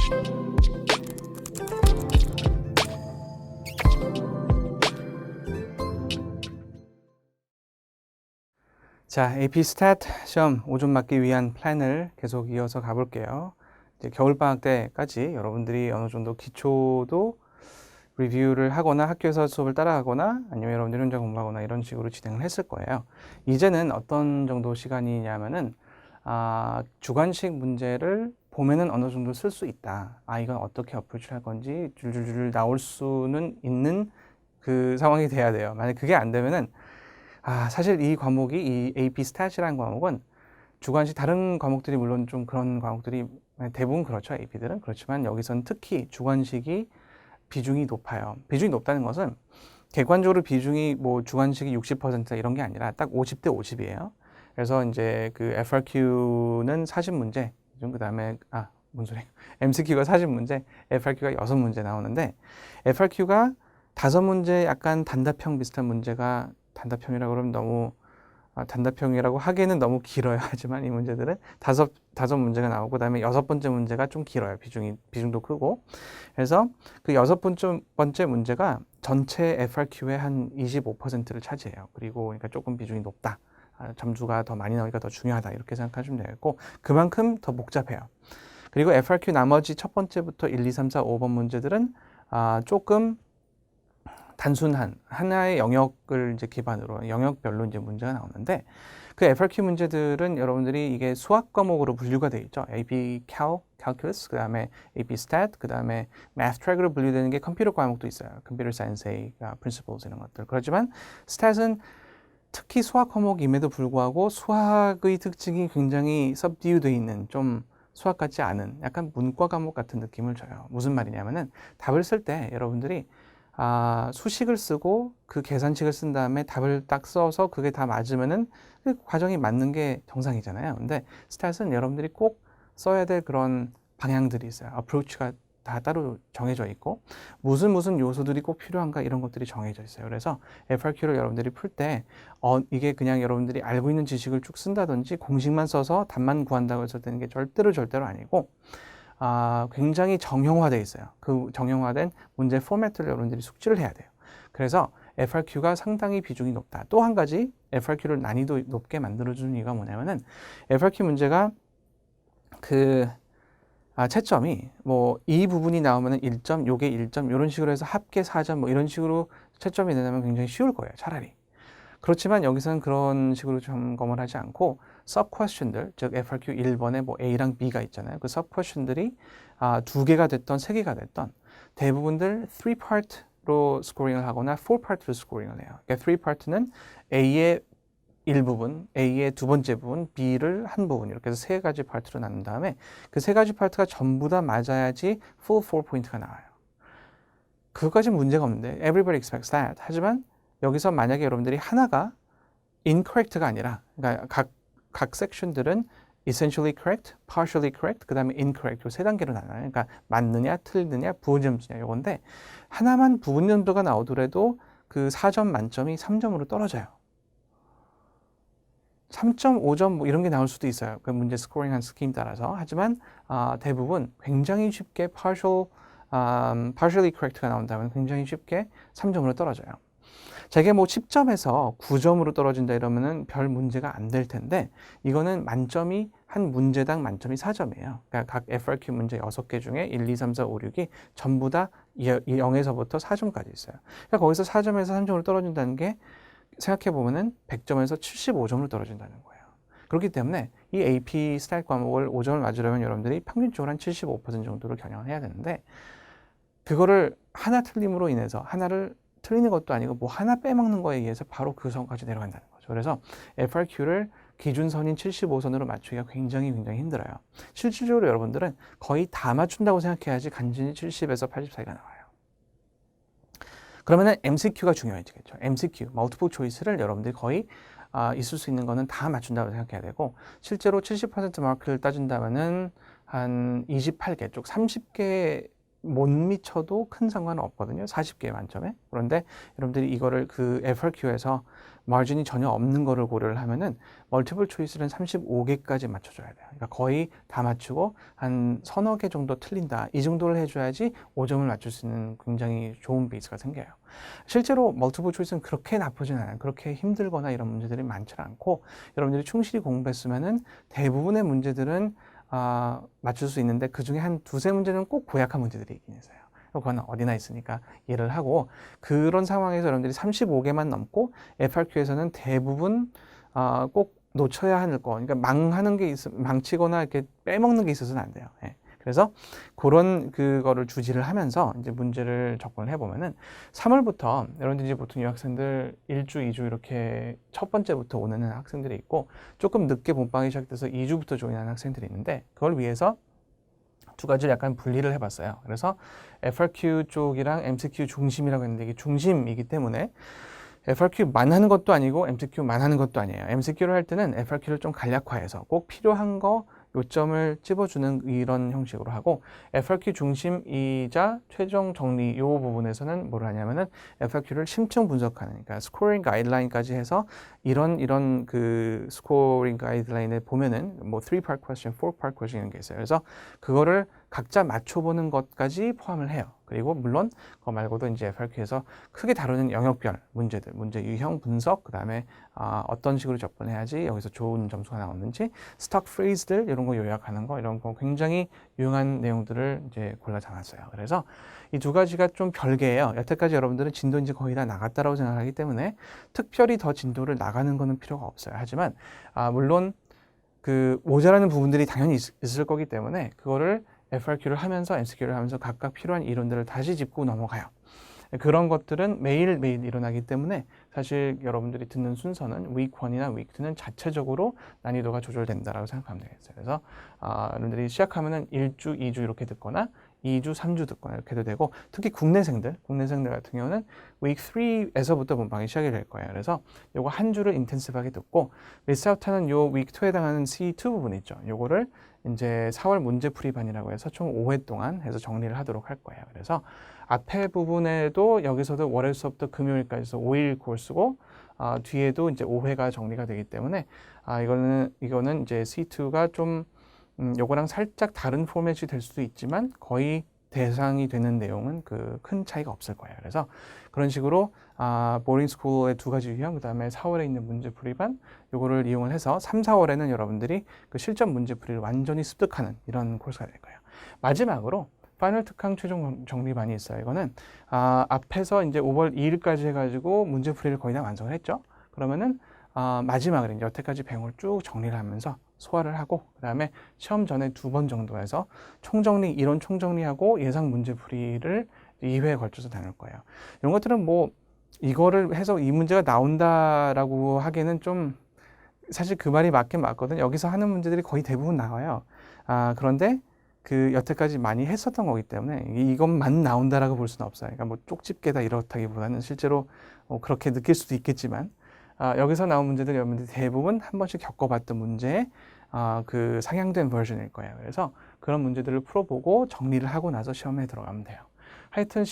자, AP 스탯 시험 5점 맞기 위한 플랜을 계속 이어서 가볼게요. 이제 겨울방학 때까지 여러분들이 어느 정도 기초도 리뷰를 하거나 학교에서 수업을 따라하거나 아니면 여러분들이 혼자 공부하거나 이런 식으로 진행을 했을 거예요. 이제는 어떤 정도 시간이냐면은 주관식 문제를 보면은 어느 정도 쓸 수 있다. 이건 어떻게 어프로치 할 건지 줄줄줄 나올 수는 있는 그 상황이 돼야 돼요. 만약 그게 안 되면은 사실 이 과목이 이 AP 스탯이라는 과목은 주관식 다른 과목들이 물론 좀 그런 과목들이 대부분 그렇죠. AP들은. 그렇지만 여기서는 특히 주관식이 비중이 높아요. 비중이 높다는 것은 객관적으로 비중이 뭐 주관식이 60% 이런 게 아니라 딱 50대 50이에요. 그래서 이제 그 FRQ는 40문제, 그 다음에 뭔 소리? MCQ가 40문제, FRQ가 6문제 나오는데 FRQ가 5문제 약간 단답형 비슷한 문제가 단답형이라고 그러면 너무 단답형이라고 하기에는 너무 길어요. 하지만 이 문제들은 다섯 문제가 나오고 그다음에 6번째 문제가 좀 길어요. 비중도 크고. 그래서 그 6번째 문제가 전체 FRQ의 한 25%를 차지해요. 그리고 그러니까 조금 비중이 높다. 점수가 더 많이 나오니까 더 중요하다. 이렇게 생각하시면 되겠고 그만큼 더 복잡해요. 그리고 FRQ 나머지 첫 번째부터 1, 2, 3, 4, 5번 문제들은 조금 단순한 하나의 영역을 이제 기반으로 영역별로 이제 문제가 나오는데 그 FRQ 문제들은 여러분들이 이게 수학 과목으로 분류가 되어 있죠. AP Calculus, 그 다음에 AP Stat, 그 다음에 Math Track으로 분류되는 게 컴퓨터 과목도 있어요. Computer Science A, Principles 이런 것들. 그렇지만 Stat은 특히 수학 과목임에도 불구하고 수학의 특징이 굉장히 subdue되어 있는 좀 수학 같지 않은 약간 문과 과목 같은 느낌을 줘요. 무슨 말이냐면은 답을 쓸 때 여러분들이 수식을 쓰고 그 계산식을 쓴 다음에 답을 딱 써서 그게 다 맞으면은 그 과정이 맞는 게 정상이잖아요. 근데 스탯은 여러분들이 꼭 써야 될 그런 방향들이 있어요. 어프로치가 다 따로 정해져 있고 무슨 요소들이 꼭 필요한가 이런 것들이 정해져 있어요. 그래서 FRQ를 여러분들이 풀 때 이게 그냥 여러분들이 알고 있는 지식을 쭉 쓴다든지 공식만 써서 답만 구한다고 해서 되는 게 절대로 아니고 굉장히 정형화되어 있어요. 그 정형화된 문제 포맷을 여러분들이 숙지를 해야 돼요. 그래서 FRQ가 상당히 비중이 높다. 또 한 가지 FRQ를 난이도 높게 만들어주는 이유가 뭐냐면은 FRQ 문제가 채점이 뭐 이 부분이 나오면은 1점, 요게 1점 이런 식으로 해서 합계 4점 뭐 이런 식으로 채점이 되면 굉장히 쉬울 거예요. 차라리. 그렇지만 여기서는 그런 식으로 점검을 하지 않고 sub question들, 즉 FRQ 1번에 뭐 A랑 B가 있잖아요. 그 sub question들이 2개가 됐던 3개가 됐던 대부분들 3part로 스코링을 하거나 4part로 스코링을 해요. 그러니까 3part는 A의 일부분, A의 두 번째 부분, B를 한 부분 이렇게 해서 3가지 파트로 나눈 다음에 그 3가지 파트가 전부 다 맞아야지 full 4포인트가 나와요. 그것까지 문제가 없는데 everybody expects that. 하지만 여기서 만약에 여러분들이 하나가 incorrect가 아니라 그러니까 각 섹션들은 essentially correct, partially correct, 그 다음에 incorrect 이 세 단계로 나눠요. 그러니까 맞느냐, 틀리느냐, 부분 점수냐 이건데 하나만 부분 점수가 나오더라도 그 4점 만점이 3점으로 떨어져요. 3.5점 뭐 이런 게 나올 수도 있어요. 그 문제 스코링한 스킨 따라서. 하지만 대부분 굉장히 쉽게 partially correct가 나온다면 굉장히 쉽게 3점으로 떨어져요. 자, 이게 뭐 10점에서 9점으로 떨어진다 이러면은 별 문제가 안 될 텐데 이거는 만점이 한 문제당 만점이 4점이에요. 그러니까 각 FRQ 문제 6개 중에 1, 2, 3, 4, 5, 6이 전부 다 0에서부터 4점까지 있어요. 그러니까 거기서 4점에서 3점으로 떨어진다는 게 생각해 보면은 100점에서 75점으로 떨어진다는 거예요. 그렇기 때문에 이 AP 스타일 과목을 5점을 맞으려면 여러분들이 평균적으로 한 75% 정도를 겨냥을 해야 되는데 그거를 하나 틀림으로 인해서 하나를 틀리는 것도 아니고 뭐 하나 빼먹는 거에 의해서 바로 그 선까지 내려간다는 거죠. 그래서 FRQ를 기준선인 75선으로 맞추기가 굉장히 힘들어요. 실질적으로 여러분들은 거의 다 맞춘다고 생각해야지 간신히 70에서 80 사이가 나와요. 그러면은 MCQ가 중요해지겠죠. MCQ, multiple choice를 여러분들이 거의 있을 수 있는 거는 다 맞춘다고 생각해야 되고 실제로 70% 마크를 따진다면은 한 28개 쪽 30개 못 미쳐도 큰 상관은 없거든요. 40개 만점에. 그런데 여러분들이 이거를 그 FRQ에서 마진이 전혀 없는 거를 고려를 하면은 멀티플 초이스는 35개까지 맞춰줘야 돼요. 그러니까 거의 다 맞추고 한 서너 개 정도 틀린다. 이 정도를 해줘야지 5점을 맞출 수 있는 굉장히 좋은 베이스가 생겨요. 실제로 멀티플 초이스는 그렇게 나쁘진 않아요. 그렇게 힘들거나 이런 문제들이 많지 않고 여러분들이 충실히 공부했으면은 대부분의 문제들은 맞출 수 있는데 그 중에 한 두세 문제는 꼭 고약한 문제들이 있긴 있어요. 그건 어디나 있으니까 이해를 하고 그런 상황에서 여러분들이 35개만 넘고 FRQ에서는 대부분 꼭 놓쳐야 하는 거, 그러니까 망하는 게 망치거나 이렇게 빼먹는 게 있어서는 안 돼요. 예. 그래서 그런 그거를 주지를 하면서 이제 문제를 접근을 해보면은 3월부터 여러분들이 이제 보통 유학생들 1주, 2주 이렇게 첫 번째부터 오는 학생들이 있고 조금 늦게 본방이 시작돼서 2주부터 조인하는 학생들이 있는데 그걸 위해서 두 가지를 약간 분리를 해봤어요. 그래서 FRQ 쪽이랑 MCQ 중심이라고 했는데 이게 중심이기 때문에 FRQ만 하는 것도 아니고 MCQ만 하는 것도 아니에요. MCQ를 할 때는 FRQ를 좀 간략화해서 꼭 필요한 거 요점을 찝어주는 이런 형식으로 하고 FRQ 중심이자 최종 정리 이 부분에서는 뭘 하냐면은 FRQ를 심층 분석하는 그러니까 스코어링 가이드라인까지 해서 이런 그 스코어링 가이드라인에 보면은 뭐 3-part question, 4-part question 이런 게 있어요. 그래서 그거를 각자 맞춰보는 것까지 포함을 해요. 그리고 물론 그거 말고도 이제 FRQ에서 크게 다루는 영역별 문제들, 문제 유형 분석, 그 다음에 어떤 식으로 접근해야지 여기서 좋은 점수가 나오는지, 스톡 프레이즈들 이런 거 요약하는 거 이런 거 굉장히 유용한 내용들을 이제 골라 담았어요. 그래서 이 두 가지가 좀 별개예요. 여태까지 여러분들은 진도 이제 거의 다 나갔다라고 생각하기 때문에 특별히 더 진도를 나가는 거는 필요가 없어요. 하지만 물론 그 모자라는 부분들이 당연히 있을 거기 때문에 그거를 FRQ를 하면서 MCQ를 하면서 각각 필요한 이론들을 다시 짚고 넘어가요. 그런 것들은 매일매일 일어나기 때문에 사실 여러분들이 듣는 순서는 week 1이나 week 2는 자체적으로 난이도가 조절된다라고 생각하면 되겠어요. 그래서 여러분들이 시작하면은 1주, 2주 이렇게 듣거나 2주, 3주 듣거나 이렇게 해도 되고 특히 국내생들 같은 경우는 week 3에서부터 본방이 시작이 될 거예요. 그래서 요거 한 주를 인텐시브하게 듣고 미스아웃하는 요 week 2에 해당하는 C2 부분 있죠. 요거를 이제 4월 문제풀이반이라고 해서 총 5회 동안 해서 정리를 하도록 할 거예요. 그래서 앞에 부분에도 여기서도 월요일 수업부터 금요일까지 해서 5일 코스고 뒤에도 이제 5회가 정리가 되기 때문에 이거는 이제 C2가 좀 요거랑 살짝 다른 포맷이 될 수도 있지만 거의 대상이 되는 내용은 그 큰 차이가 없을 거예요. 그래서 그런 식으로 보링 스쿨의 두 가지 유형, 그 다음에 4월에 있는 문제풀이반 요거를 이용을 해서 3, 4월에는 여러분들이 그 실전 문제풀이를 완전히 습득하는 이런 코스가 될 거예요. 마지막으로 파이널 특강 최종 정리반이 있어요. 이거는 앞에서 이제 5월 2일까지 해가지고 문제풀이를 거의 다 완성을 했죠. 그러면은 마지막으로 이제 여태까지 배운 걸 쭉 정리를 하면서 소화를 하고 그 다음에 시험 전에 2번 정도 해서 총정리, 이론 총정리하고 예상 문제풀이를 2회에 걸쳐서 다룰 거예요. 이런 것들은 뭐 이거를 해서 이 문제가 나온다라고 하기에는 좀 사실 그 말이 맞긴 맞거든. 여기서 하는 문제들이 거의 대부분 나와요. 그런데 그 여태까지 많이 했었던 거기 때문에 이것만 나온다라고 볼 수는 없어요. 그러니까 뭐 쪽집게다 이렇다기보다는 실제로 그렇게 느낄 수도 있겠지만 여기서 나온 문제들 여러분들이 대부분 한 번씩 겪어봤던 문제의 그 상향된 버전일 거예요. 그래서 그런 문제들을 풀어보고 정리를 하고 나서 시험에 들어가면 돼요. 하여튼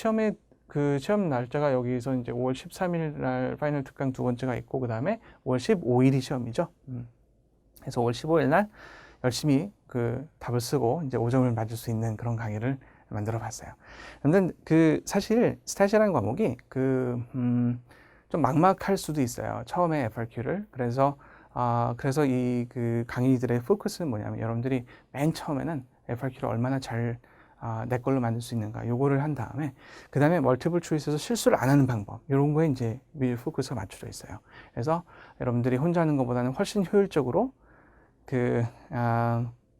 그 시험 날짜가 여기서 이제 5월 13일 날 파이널 특강 두 번째가 있고 그 다음에 5월 15일이 시험이죠. 그래서 5월 15일 날 열심히 그 답을 쓰고 이제 5점을 맞을 수 있는 그런 강의를 만들어 봤어요. 근데 그 사실 스탯이라는 과목이 좀 막막할 수도 있어요. 처음에 FRQ를. 그래서 이 그 강의들의 포커스는 뭐냐면 여러분들이 맨 처음에는 FRQ를 얼마나 잘 내 걸로 만들 수 있는가 요거를 한 다음에 그 다음에 멀티플 초이스에서 실수를 안 하는 방법 이런 거에 이제 미리 포커스가 맞춰져 있어요. 그래서 여러분들이 혼자 하는 것보다는 훨씬 효율적으로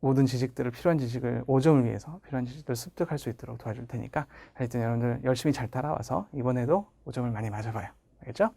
모든 지식들을 필요한 지식을 5점을 위해서 필요한 지식들을 습득할 수 있도록 도와줄 테니까 하여튼 여러분들 열심히 잘 따라와서 이번에도 5점을 많이 맞아봐요. 알겠죠?